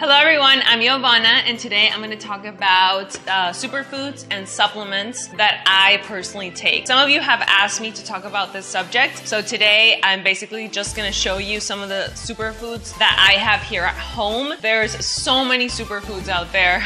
Hello everyone, I'm Giovanna, and today I'm going to talk about superfoods and supplements that I personally take. Some of you have asked me to talk about this subject, so today I'm basically just going to show you some of the superfoods that I have here at home. There's so many superfoods out there,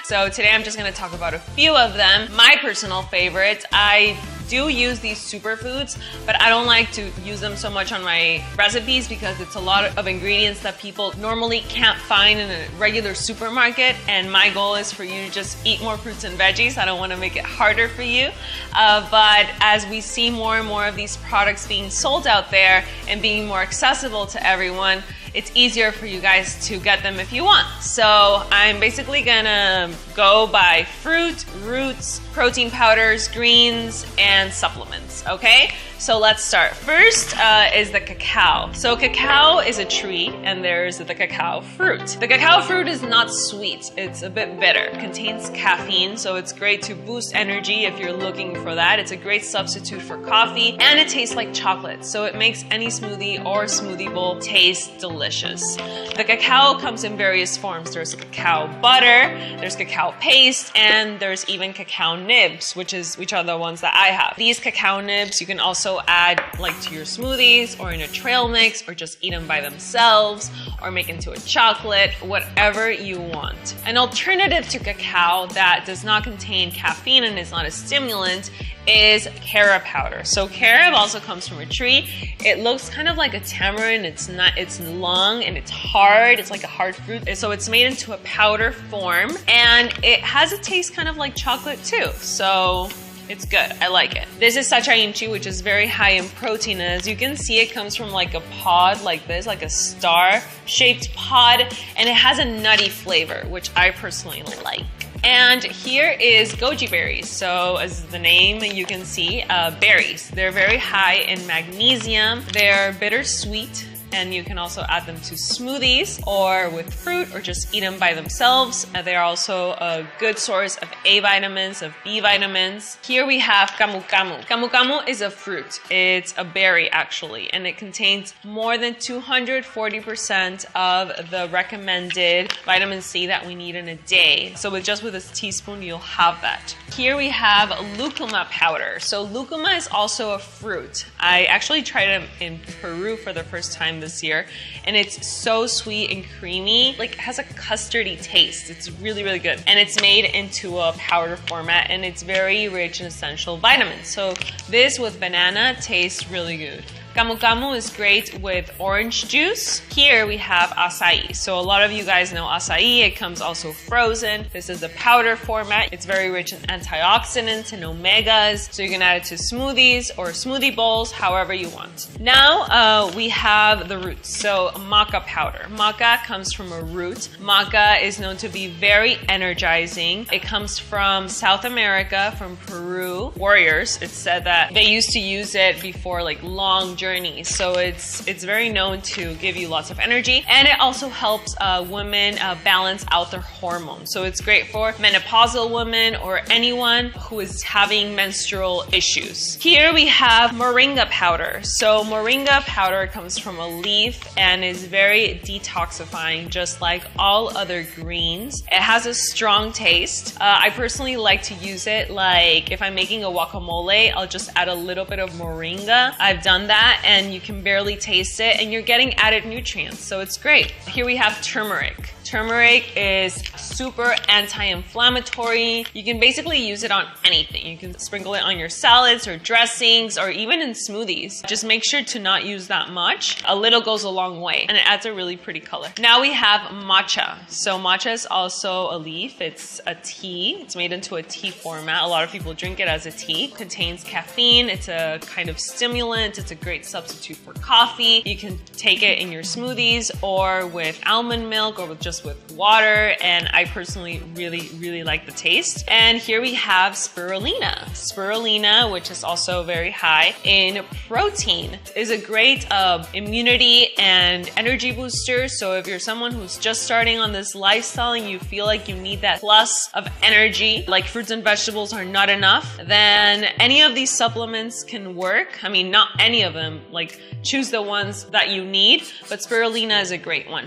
so today I'm just going to talk about a few of them. My personal favorites, I do use these superfoods, but I don't like to use them so much on my recipes because it's a lot of ingredients that people normally can't find in a regular supermarket, and my goal is for you to just eat more fruits and veggies. I don't want to make it harder for you, but as we see more and more of these products being sold out there and being more accessible to everyone, it's easier for you guys to get them if you want. So I'm basically gonna go by fruit, roots, protein powders, greens, and supplements, okay? So let's start. First is the cacao. So cacao is a tree, and there's the cacao fruit. The cacao fruit is not sweet, it's a bit bitter. It contains caffeine, so it's great to boost energy if you're looking for that. It's a great substitute for coffee, and it tastes like chocolate, so it makes any smoothie or smoothie bowl taste delicious. The cacao comes in various forms. There's cacao butter, there's cacao paste, and there's even cacao nibs, which are the ones that I have. These cacao nibs you can also add like to your smoothies or in a trail mix, or just eat them by themselves, or make into a chocolate, whatever you want. An alternative to cacao that does not contain caffeine and is not a stimulant is carob powder. So carob also comes from a tree. It looks kind of like a tamarind. It's long and it's hard. It's like a hard fruit. So it's made into a powder form, and it has a taste kind of like chocolate too. So it's good. I like it. This is sachainchi, which is very high in protein. As you can see, it comes from like a pod like this, like a star-shaped pod, and it has a nutty flavor, which I personally like. And here is goji berries. So as the name you can see, berries. They're very high in magnesium. They're bittersweet, and you can also add them to smoothies or with fruit, or just eat them by themselves. They're also a good source of A vitamins, of B vitamins. Here we have camu camu. Camu camu is a fruit. It's a berry actually, and it contains more than 240% of the recommended vitamin C that we need in a day. So with a teaspoon, you'll have that. Here we have lucuma powder. So lucuma is also a fruit. I actually tried it in Peru for the first time this year, and it's so sweet and creamy. Like, it has a custardy taste. It's really, really good. And it's made into a powder format, and it's very rich in essential vitamins. So this with banana tastes really good. Camu camu is great with orange juice. Here we have acai. So a lot of you guys know acai. It comes also frozen. This is the powder format. It's very rich in antioxidants and omegas. So you can add it to smoothies or smoothie bowls, however you want. Now we have the roots. So maca powder. Maca comes from a root. Maca is known to be very energizing. It comes from South America, from Peru. Warriors, it's said that they used to use it before like long journey. So it's very known to give you lots of energy, and it also helps women balance out their hormones. So it's great for menopausal women or anyone who is having menstrual issues. Here we have moringa powder. So moringa powder comes from a leaf and is very detoxifying, just like all other greens. It has a strong taste. I personally like to use it like if I'm making a guacamole, I'll just add a little bit of moringa. I've done that, and you can barely taste it, and you're getting added nutrients, so it's great. Here we have turmeric. Turmeric is super anti-inflammatory. You can basically use it on anything. You can sprinkle it on your salads or dressings, or even in smoothies. Just make sure to not use that much. A little goes a long way, and it adds a really pretty color. Now we have matcha. So matcha is also a leaf. It's a tea. It's made into a tea format. A lot of people drink it as a tea. It contains caffeine. It's a kind of stimulant. It's a great substitute for coffee. You can take it in your smoothies or with almond milk, or just with water, and I personally really like the taste. And here we have spirulina. Spirulina, which is also very high in protein, is a great immunity and energy booster. So if you're someone who's just starting on this lifestyle and you feel like you need that plus of energy, like fruits and vegetables are not enough, then any of these supplements can work. I mean, not any of them, like choose the ones that you need, but spirulina is a great one.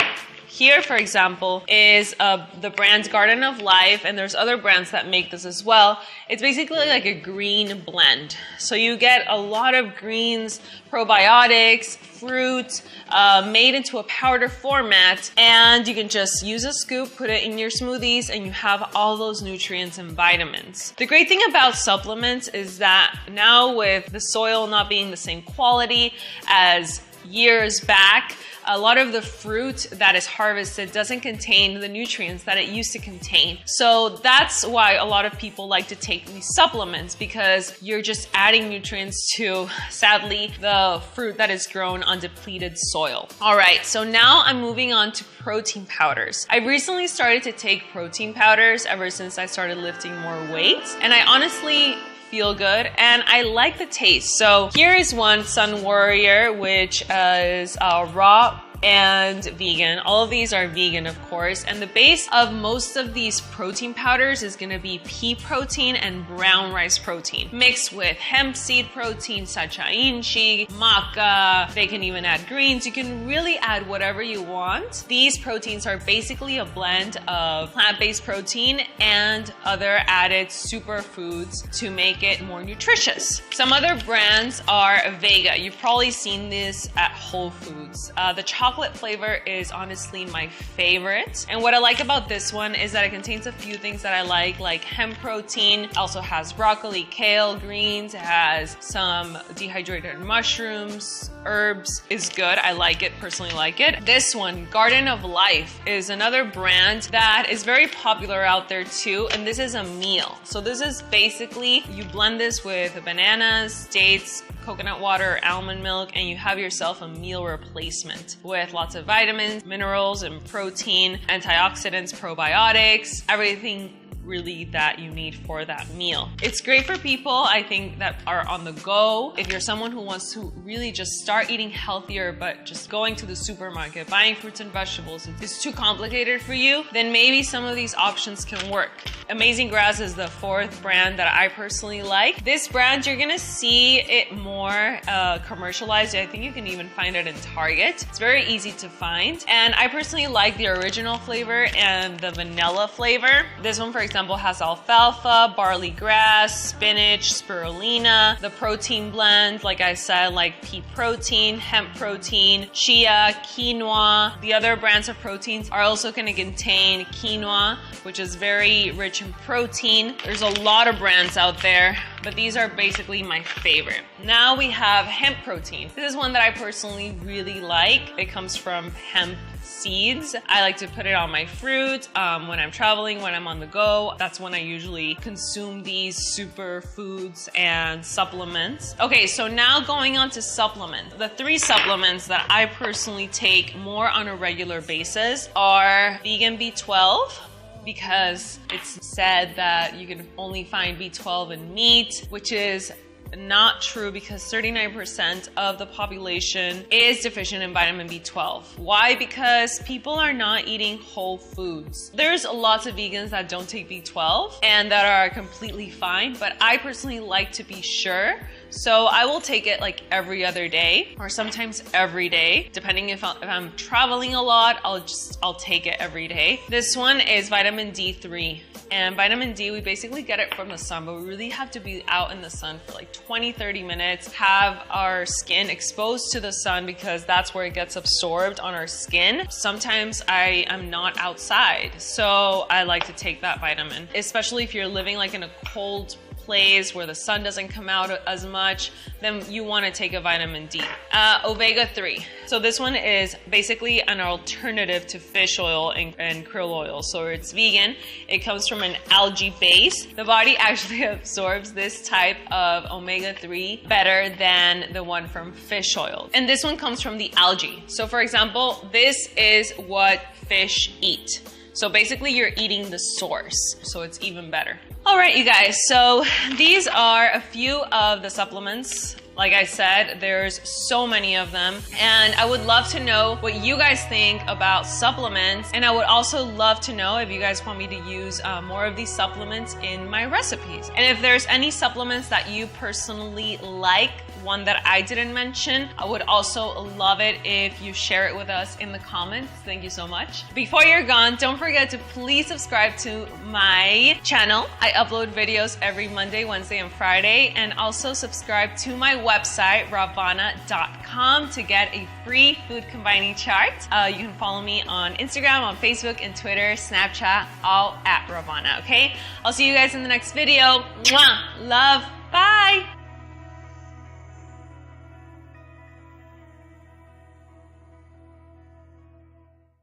here, for example, is the brand Garden of Life, and there's other brands that make this as well. It's basically like a green blend. So you get a lot of greens, probiotics, fruit, made into a powder format, and you can just use a scoop, put it in your smoothies, and you have all those nutrients and vitamins. The great thing about supplements is that now with the soil not being the same quality as years back, a lot of the fruit that is harvested doesn't contain the nutrients that it used to contain. So that's why a lot of people like to take these supplements, because you're just adding nutrients to, sadly, the fruit that is grown on depleted soil. All right, so now I'm moving on to protein powders. I recently started to take protein powders ever since I started lifting more weight, and I honestly feel good and I like the taste. So here is one, Sun Warrior, which is raw and vegan. All of these are vegan, of course, and the base of most of these protein powders is going to be pea protein and brown rice protein mixed with hemp seed protein, sachainchi, maca. They can even add greens. You can really add whatever you want. These proteins are basically a blend of plant-based protein and other added superfoods to make it more nutritious. Some other brands are Vega. You've probably seen this at Whole Foods. The chocolate flavor is honestly my favorite. And what I like about this one is that it contains a few things that I like hemp protein, also has broccoli, kale, greens, it has some dehydrated mushrooms, herbs, is good. I like it, personally like it. This one, Garden of Life, is another brand that is very popular out there too, and this is a meal. So this is basically, you blend this with bananas, dates, coconut water, almond milk, and you have yourself a meal replacement with lots of vitamins, minerals, and protein, antioxidants, probiotics, everything really that you need for that meal. It's great for people, I think, that are on the go. If you're someone who wants to really just start eating healthier, but just going to the supermarket, buying fruits and vegetables, it's too complicated for you, then maybe some of these options can work. Amazing Grass is the fourth brand that I personally like. This brand, you're gonna see it more commercialized. I think you can even find it in Target. It's very easy to find. And I personally like the original flavor and the vanilla flavor. This one, for example, has alfalfa, barley grass, spinach, spirulina. The protein blend, like I said, like pea protein, hemp protein, chia, quinoa. The other brands of proteins are also going to contain quinoa, which is very rich in protein. There's a lot of brands out there, but these are basically my favorite. Now we have hemp protein. This is one that I personally really like. It comes from hemp seeds. I like to put it on my fruit when I'm traveling, when I'm on the go. That's when I usually consume these superfoods and supplements. Okay, so now going on to supplements. The three supplements that I personally take more on a regular basis are vegan B12, because it's said that you can only find B12 in meat, which is not true, because 39% of the population is deficient in vitamin B12. Why? Because people are not eating whole foods. There's lots of vegans that don't take B12 and that are completely fine, but I personally like to be sure. So I will take it like every other day, or sometimes every day, depending if I'm traveling a lot, I'll take it every day. This one is vitamin D3. And vitamin D, we basically get it from the sun, but we really have to be out in the sun for like 20-30 minutes, have our skin exposed to the sun, because that's where it gets absorbed on our skin. Sometimes I am not outside, so I like to take that vitamin, especially if you're living like in a cold place where the sun doesn't come out as much, then you want to take a vitamin D. Omega-3. So this one is basically an alternative to fish oil and krill oil. So it's vegan. It comes from an algae base. The body actually absorbs this type of omega-3 better than the one from fish oil. And this one comes from the algae. So for example, this is what fish eat. So basically you're eating the source, so it's even better. All right, you guys, so these are a few of the supplements. Like I said, there's so many of them, and I would love to know what you guys think about supplements, and I would also love to know if you guys want me to use more of these supplements in my recipes. And if there's any supplements that you personally like one that I didn't mention. I would also love it if you share it with us in the comments. Thank you so much. Before you're gone, don't forget to please subscribe to my channel. I upload videos every Monday, Wednesday, and Friday, and also subscribe to my website, ravana.com, to get a free food combining chart. You can follow me on Instagram, on Facebook, and Twitter, Snapchat, all at Ravana, okay? I'll see you guys in the next video. Mwah! Love!